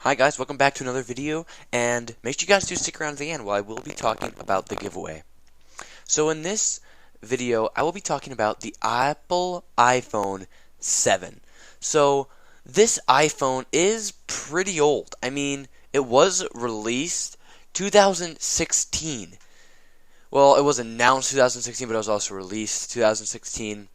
Hi guys, welcome back to another video, and make sure you guys do stick around to the end while I will be talking about the giveaway. So in this video, I will be talking about the Apple iPhone 7. So this iPhone is pretty old. I mean, it was released 2016. Well, it was announced 2016, but it was also released 2016.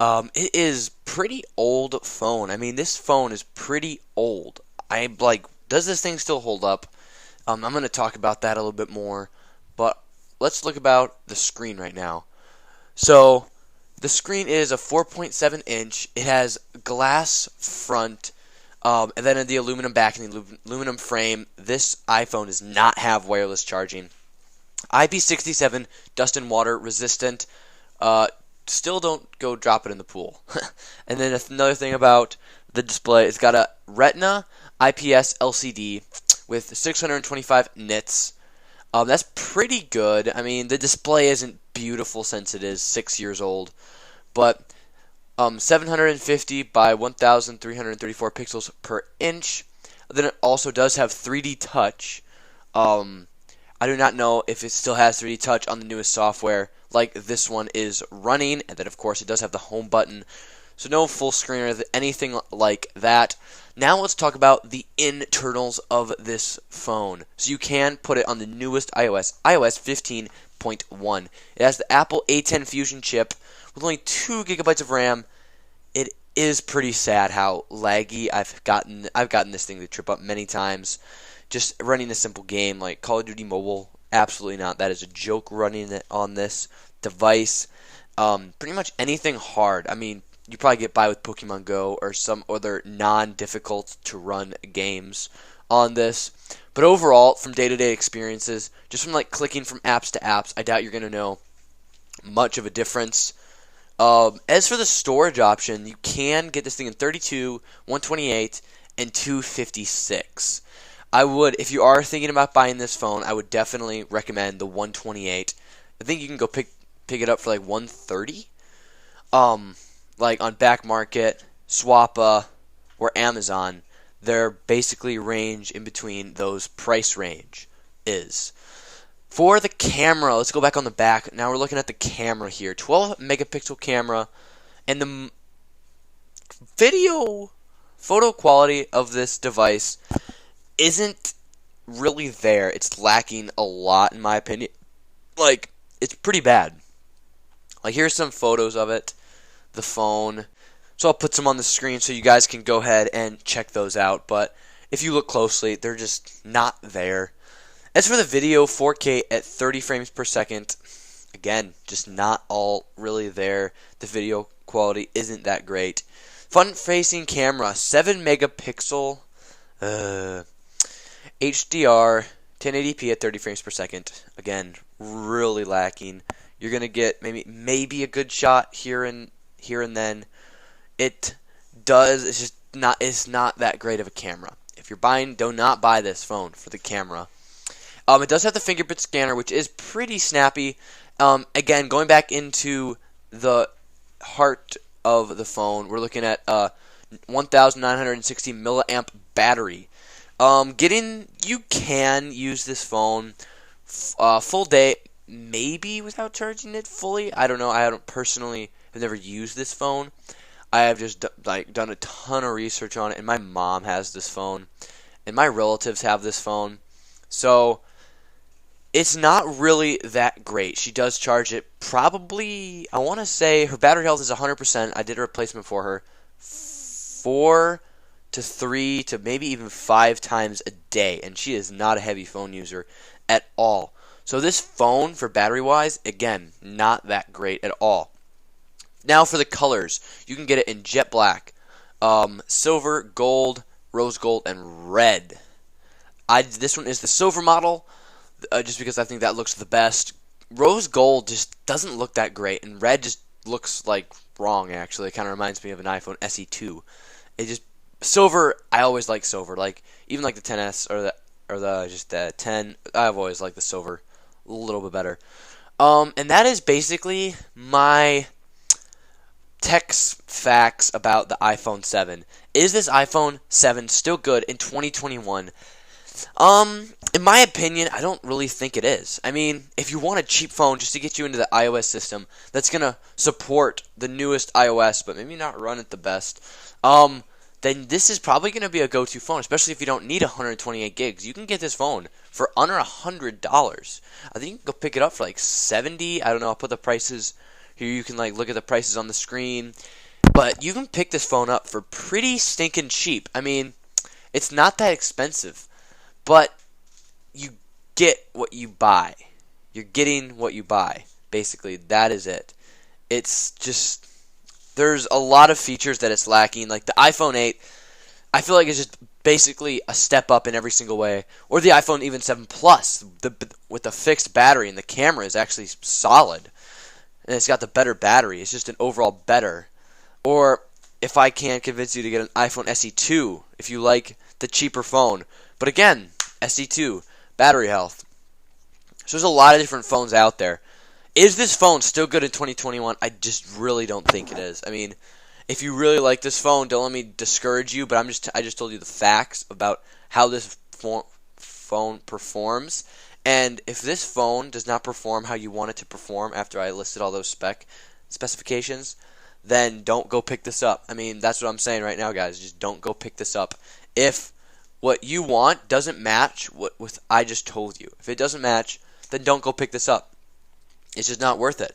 It is pretty old phone. I mean, this phone is pretty old. I'm like, does this thing still hold up? I'm going to talk about that a little bit more, but let's look about the screen right now. So, the screen is a 4.7 inch. It has glass front, and then the aluminum back and the aluminum frame. This iPhone does not have wireless charging. IP67 dust and water resistant. Still don't go drop it in the pool. And then another thing about the display, it's got a Retina IPS LCD with 625 nits. That's pretty good. I mean, the display isn't beautiful since it is 6 years old, but 750 by 1,334 pixels per inch. Then it also does have 3D touch. I do not know if it still has 3D touch on the newest software like this one is running, and then of course it does have the home button, so no full screen or anything like that. Now let's talk about the internals of this phone. So you can put it on the newest iOS 15.1. It has the Apple A10 Fusion chip with only 2 gigabytes of RAM. It is pretty sad how laggy I've gotten this thing to trip up many times. Just running a simple game like Call of Duty Mobile, absolutely not. That is a joke running it on this device. Pretty much anything hard. I mean, you probably get by with Pokemon Go or some other non-difficult to run games on this. But overall, from day-to-day experiences, just from like clicking from apps to apps, I doubt you're going to know much of a difference. As for the storage option, you can get this thing in 32, 128, and 256. I would, if you are thinking about buying this phone, I would definitely recommend the 128. I think you can go pick it up for like 130. Like on Back Market, Swappa, or Amazon, they're basically range in between those price range is. For the camera, let's go back on the back. Now we're looking at the camera here. 12 megapixel camera, and the photo quality of this device isn't really there. It's lacking a lot in my opinion. Like, it's pretty bad. Like, here's some photos of it, the phone. So I'll put some on the screen so you guys can go ahead and check those out. But if you look closely, they're just not there. As for the video, 4K at 30 frames per second, again, just not all really there. The video quality isn't that great. Front-facing camera, 7 megapixel. HDR, 1080p at 30 frames per second. Again, really lacking. You're gonna get maybe a good shot here and then. It's just not. It's not that great of a camera. If you're buying, do not buy this phone for the camera. It does have the Fingerprint Scanner, which is pretty snappy. Again, going back into the heart of the phone, we're looking at 1,960 milliamp battery. You can use this phone full day, maybe without charging it fully. I don't know. I have never used this phone. I have just done a ton of research on it, and my mom has this phone, and my relatives have this phone. So it's not really that great. She does charge it probably, I want to say her battery health is 100%. I did a replacement for her. 4 to 3 to maybe even 5 times a day, and she is not a heavy phone user at all. So this phone, for battery-wise, again, not that great at all. Now for the colors, you can get it in jet black, silver, gold, rose gold, and red. This one is the silver model, just because I think that looks the best. Rose gold just doesn't look that great, and red just looks like wrong, actually. It kind of reminds me of an iPhone SE2. Silver, I always like silver. Like, even like the 10s or the 10, I've always liked the silver a little bit better. And that is basically my tech facts about the iPhone 7. Is this iPhone 7 still good in 2021? In my opinion, I don't really think it is. I mean, if you want a cheap phone just to get you into the iOS system that's going to support the newest iOS, but maybe not run it the best, then this is probably going to be a go-to phone, especially if you don't need 128 gigs. You can get this phone for under $100. I think you can go pick it up for like $70. I don't know. I'll put the prices here. You can like look at the prices on the screen. But you can pick this phone up for pretty stinking cheap. I mean, it's not that expensive, but you get what you buy. You're getting what you buy. Basically, that is it. It's just, there's a lot of features that it's lacking. Like the iPhone 8, I feel like it's just basically a step up in every single way. Or the iPhone even 7 Plus, with the fixed battery, and the camera is actually solid. And it's got the better battery. It's just an overall better. Or if I can convince you to get an iPhone SE2 if you like the cheaper phone. But again, SE2, battery health. So there's a lot of different phones out there. Is this phone still good in 2021? I just really don't think it is. I mean, if you really like this phone, don't let me discourage you, but I just told you the facts about how this phone performs. And if this phone does not perform how you want it to perform after I listed all those specifications, then don't go pick this up. I mean, that's what I'm saying right now, guys. Just don't go pick this up. If what you want doesn't match what I just told you, if it doesn't match, then don't go pick this up. It's just not worth it.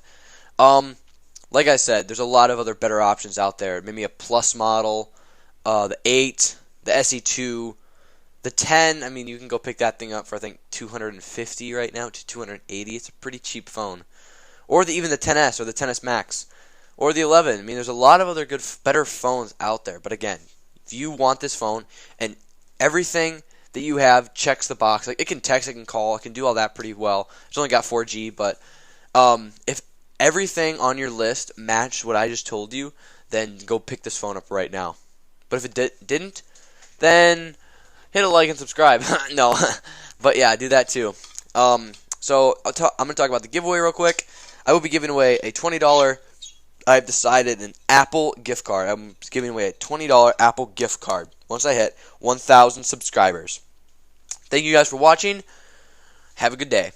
Like I said, there's a lot of other better options out there. Maybe a Plus model, the 8, the SE2, the 10. I mean, you can go pick that thing up for I think $250 right now to $280. It's a pretty cheap phone. Or even the 10s or the 10s Max. Or the 11. I mean, there's a lot of other better phones out there. But again, if you want this phone and everything that you have checks the box, like it can text, it can call, it can do all that pretty well. It's only got 4G, but if everything on your list matched what I just told you, then go pick this phone up right now. But if it didn't, then hit a like and subscribe. No, but yeah, do that too. So I'm going to talk about the giveaway real quick. I will be giving away a $20. I've decided an Apple gift card. I'm giving away a $20 Apple gift card once I hit 1,000 subscribers. Thank you guys for watching. Have a good day.